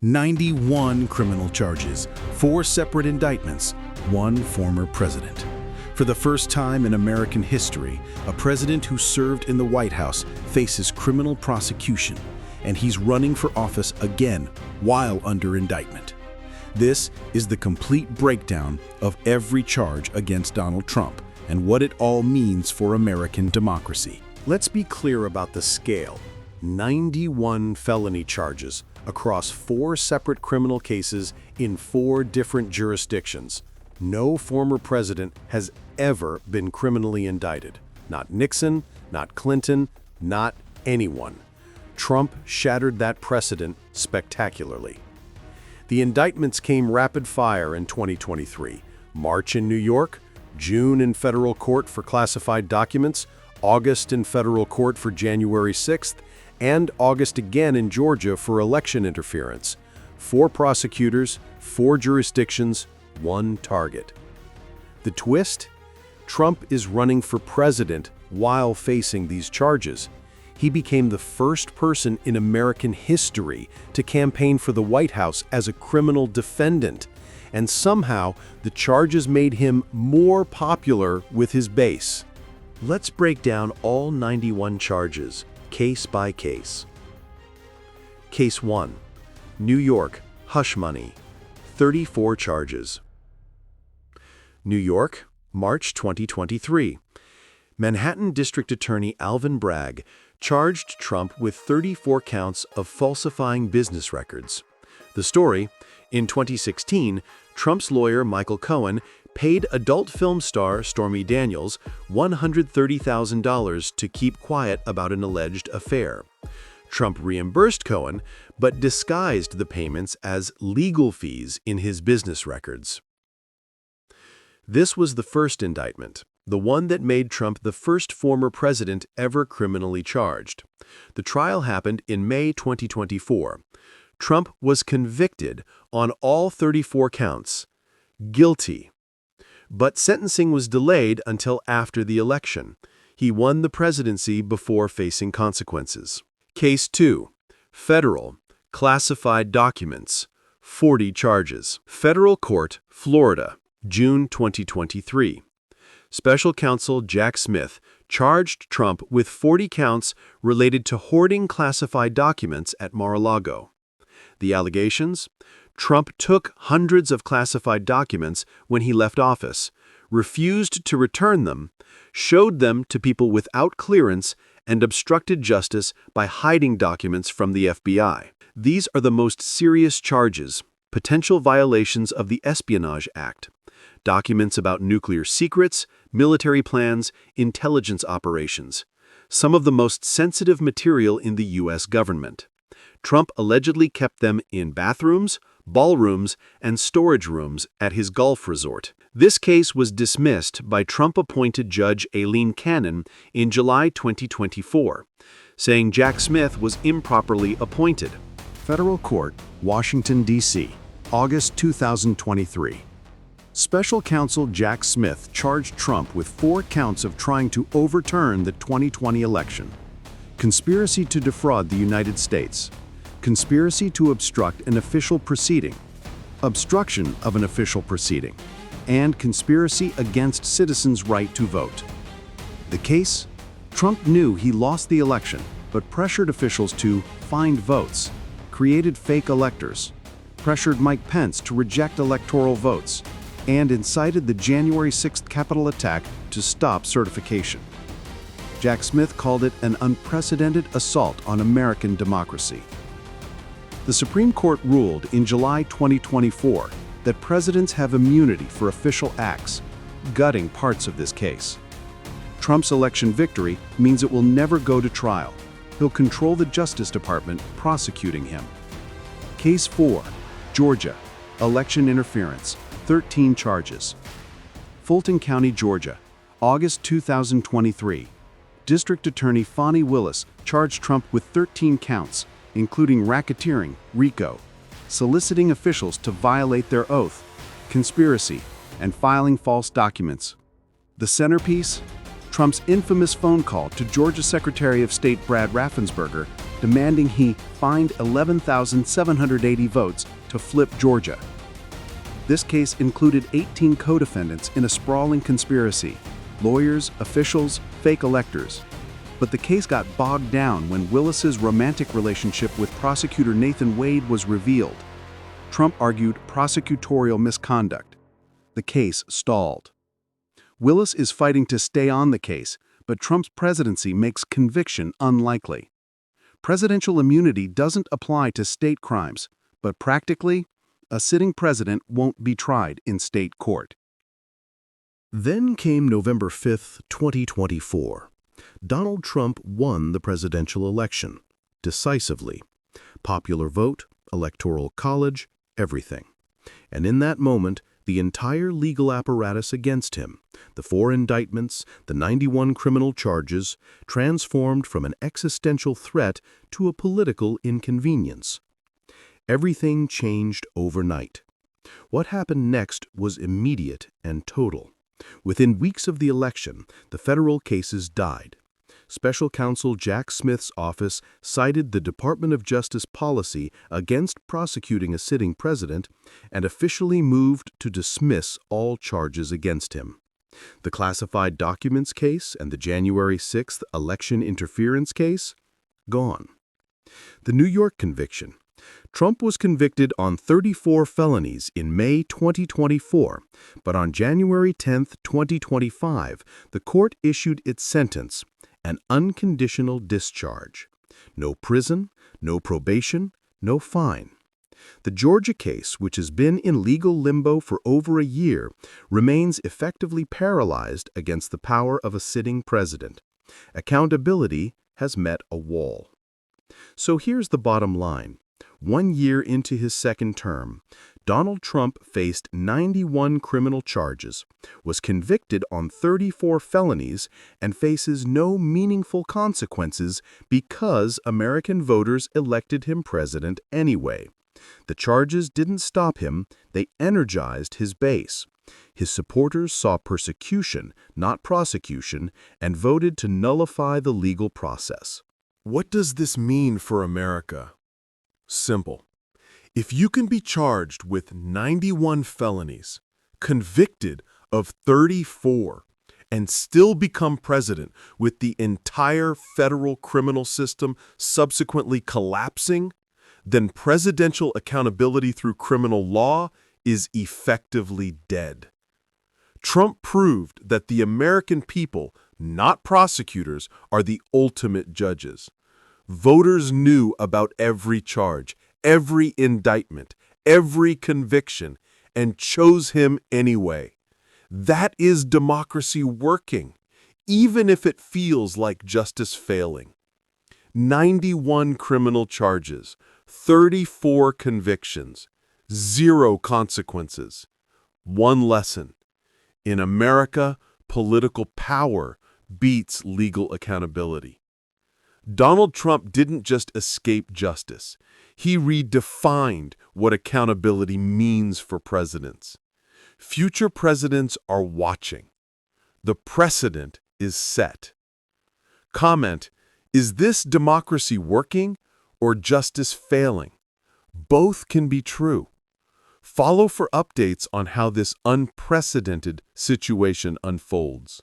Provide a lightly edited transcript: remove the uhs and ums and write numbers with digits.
91 criminal charges, 4 separate indictments, 1 former president. For the first time in American history, a president who served in the White House faces criminal prosecution, and he's running for office again while under indictment. This is the complete breakdown of every charge against Donald Trump and what it all means for American democracy. Let's be clear about the scale. 91 felony charges across 4 separate criminal cases in 4 different jurisdictions. No former president has ever been criminally indicted. Not Nixon, not Clinton, not anyone. Trump shattered that precedent spectacularly. The indictments came rapid fire in 2023. March in New York, June in federal court for classified documents, August in federal court for January 6th, and August again in Georgia for election interference. 4 prosecutors, 4 jurisdictions, 1 target. The twist? Trump is running for president while facing these charges. He became the first person in American history to campaign for the White House as a criminal defendant, and somehow the charges made him more popular with his base. Let's break down all 91 charges, case by case. Case 1. New York, hush money, 34 charges. New York, March 2023. Manhattan District Attorney Alvin Bragg charged Trump with 34 counts of falsifying business records. The story: in 2016, Trump's lawyer Michael Cohen paid adult film star Stormy Daniels $130,000 to keep quiet about an alleged affair. Trump reimbursed Cohen, but disguised the payments as legal fees in his business records. This was the first indictment, the one that made Trump the first former president ever criminally charged. The trial happened in May 2024. Trump was convicted on all 34 counts, guilty. But sentencing was delayed until after the election. He won the presidency before facing consequences. Case 2. Federal, classified documents, 40 charges. Federal Court, Florida, June 2023. Special counsel Jack Smith charged Trump with 40 counts related to hoarding classified documents at Mar-a-Lago. The allegations? Trump took hundreds of classified documents when he left office, refused to return them, showed them to people without clearance, and obstructed justice by hiding documents from the FBI. These are the most serious charges, potential violations of the Espionage Act. Documents about nuclear secrets, military plans, intelligence operations. Some of the most sensitive material in the U.S. government. Trump allegedly kept them in bathrooms, ballrooms, and storage rooms at his golf resort. This case was dismissed by Trump-appointed Judge Aileen Cannon in July 2024, saying Jack Smith was improperly appointed. Federal Court, Washington, D.C., August 2023. Special counsel Jack Smith charged Trump with 4 counts of trying to overturn the 2020 election. Conspiracy to defraud the United States. Conspiracy to obstruct an official proceeding. Obstruction of an official proceeding. And conspiracy against citizens' right to vote. The case? Trump knew he lost the election, but pressured officials to find votes, created fake electors, pressured Mike Pence to reject electoral votes, and incited the January 6th Capitol attack to stop certification. Jack Smith called it an unprecedented assault on American democracy. The Supreme Court ruled in July 2024 that presidents have immunity for official acts, gutting parts of this case. Trump's election victory means it will never go to trial. He'll control the Justice Department prosecuting him. Case 4, Georgia, election interference, 13 charges. Fulton County, Georgia, August 2023. District Attorney Fani Willis charged Trump with 13 counts, including racketeering, RICO, soliciting officials to violate their oath, conspiracy, and filing false documents. The centerpiece? Trump's infamous phone call to Georgia Secretary of State Brad Raffensperger demanding he find 11,780 votes to flip Georgia. This case included 18 co-defendants in a sprawling conspiracy: lawyers, officials, fake electors. But the case got bogged down when Willis's romantic relationship with prosecutor Nathan Wade was revealed. Trump argued prosecutorial misconduct. The case stalled. Willis is fighting to stay on the case, but Trump's presidency makes conviction unlikely. Presidential immunity doesn't apply to state crimes, but practically, a sitting president won't be tried in state court. Then came November 5, 2024. Donald Trump won the presidential election, decisively. Popular vote, electoral college, everything. And in that moment, the entire legal apparatus against him, the 4 indictments, the 91 criminal charges, transformed from an existential threat to a political inconvenience. Everything changed overnight. What happened next was immediate and total. Within weeks of the election, the federal cases died. Special counsel Jack Smith's office cited the Department of Justice policy against prosecuting a sitting president and officially moved to dismiss all charges against him. The classified documents case and the January 6th election interference case? Gone. The New York conviction. Trump was convicted on 34 felonies in May 2024, but on January 10, 2025, the court issued its sentence, an unconditional discharge. No prison, no probation, no fine. The Georgia case, which has been in legal limbo for over a year, remains effectively paralyzed against the power of a sitting president. Accountability has met a wall. So here's the bottom line. 1 year into his second term, Donald Trump faced 91 criminal charges, was convicted on 34 felonies, and faces no meaningful consequences because American voters elected him president anyway. The charges didn't stop him, they energized his base. His supporters saw persecution, not prosecution, and voted to nullify the legal process. What does this mean for America? Simple. If you can be charged with 91 felonies, convicted of 34, and still become president with the entire federal criminal system subsequently collapsing, then presidential accountability through criminal law is effectively dead. Trump proved that the American people, not prosecutors, are the ultimate judges. Voters knew about every charge, every indictment, every conviction, and chose him anyway. That is democracy working, even if it feels like justice failing. 91 criminal charges, 34 convictions, 0 consequences. One lesson: in America, political power beats legal accountability. Donald Trump didn't just escape justice. He redefined what accountability means for presidents. Future presidents are watching. The precedent is set. Comment: is this democracy working or justice failing? Both can be true. Follow for updates on how this unprecedented situation unfolds.